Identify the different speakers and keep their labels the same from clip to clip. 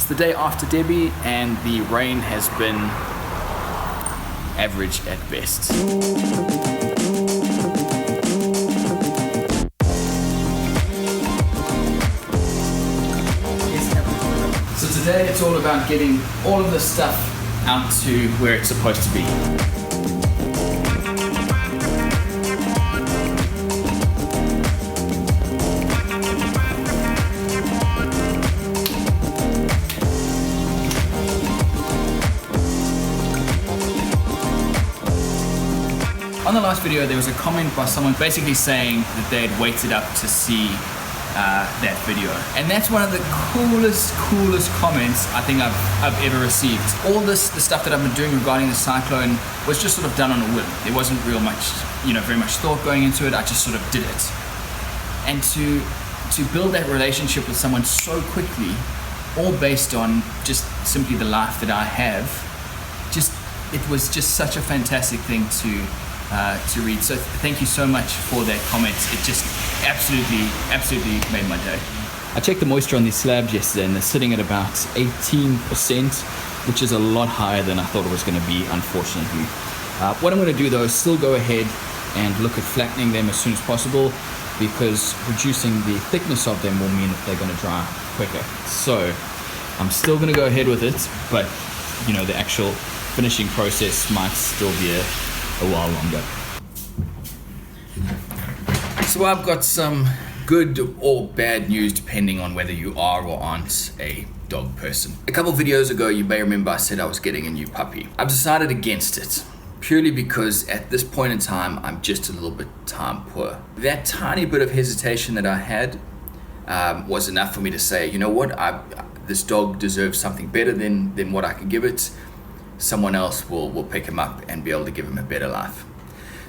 Speaker 1: the day after Debbie and the rain has been average at best. So today it's all about getting all of this stuff out to where it's supposed to be. On the last video, there was a comment by someone basically saying that they had waited up to see that video. And that's one of the coolest comments I think I've ever received. All the stuff that I've been doing regarding the Cyclone was just sort of done on a whim. There wasn't very much thought going into it. I just sort of did it. And to build that relationship with someone so quickly, all based on just simply the life that I have, it was just such a fantastic thing to read. So thank you so much for that comment. It just absolutely made my day. I checked the moisture on these slabs yesterday and they're sitting at about 18%, which is a lot higher than I thought it was going to be, unfortunately. What I'm going to do though is still go ahead and look at flattening them as soon as possible, because reducing the thickness of them will mean that they're going to dry quicker. So I'm still going to go ahead with it, but the actual finishing process might still be a while longer. So I've got some good or bad news depending on whether you are or aren't a dog person. A couple videos ago, you may remember I said I was getting a new puppy. I've decided against it purely because at this point in time, I'm just a little bit time poor. That tiny bit of hesitation that I had was enough for me to say, you know what, this dog deserves something better than what I can give it. Someone else will pick him up and be able to give him a better life.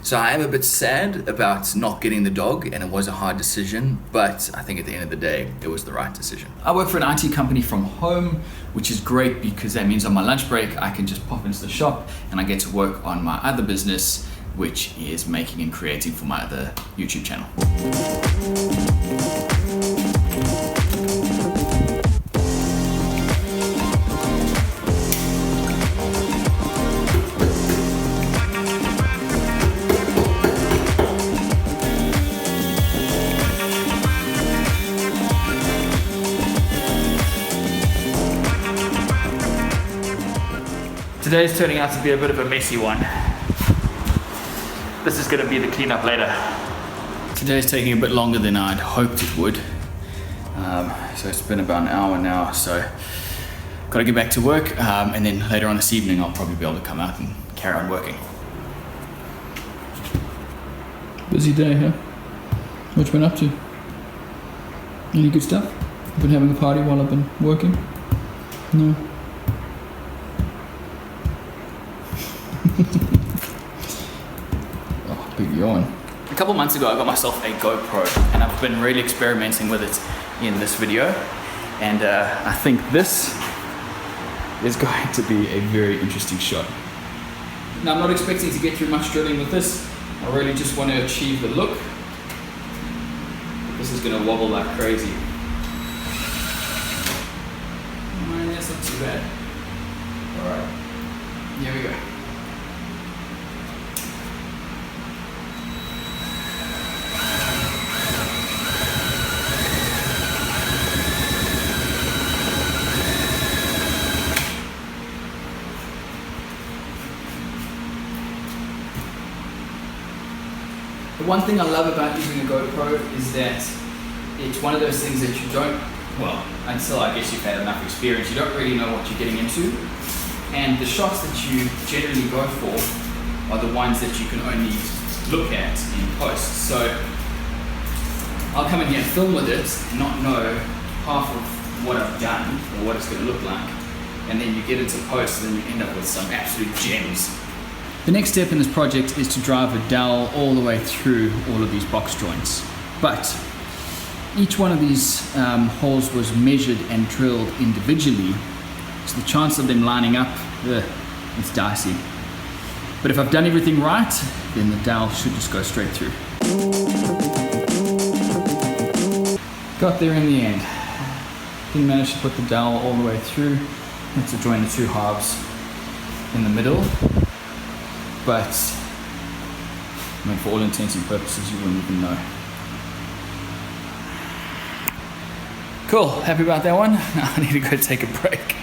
Speaker 1: So I am a bit sad about not getting the dog, and it was a hard decision, but I think at the end of the day, it was the right decision. I work for an IT company from home, which is great because that means on my lunch break, I can just pop into the shop and I get to work on my other business, which is making and creating for my other YouTube channel. Today's turning out to be a bit of a messy one. This is going to be the cleanup later. Today's taking a bit longer than I'd hoped it would. So it's been about an hour now, so got to get back to work, and then later on this evening I'll probably be able to come out and carry on working. Busy day, huh? What you been up to? Any good stuff? You've been having a party while I've been working? No? Oh, big yawn. A couple months ago I got myself a GoPro and I've been really experimenting with it in this video, and I think this is going to be a very interesting shot. Now I'm not expecting to get through much drilling with this. I really just want to achieve the look. This is going to wobble like crazy. Oh, that's not too bad. Alright, here we go. The one thing I love about using a GoPro is that it's one of those things that you don't, well, until I guess you've had enough experience, you don't really know what you're getting into. And the shots that you generally go for are the ones that you can only look at in post. So I'll come in here and film with it and not know half of what I've done or what it's going to look like. And then you get into post and then you end up with some absolute gems. The next step in this project is to drive a dowel all the way through all of these box joints. But each one of these holes was measured and drilled individually, so the chance of them lining up, it's dicey. But if I've done everything right, then the dowel should just go straight through. Got there in the end. Didn't manage to put the dowel all the way through. Had to join the two halves in the middle. But, I mean, for all intents and purposes, you wouldn't even know. Cool, happy about that one. Now I need to go take a break.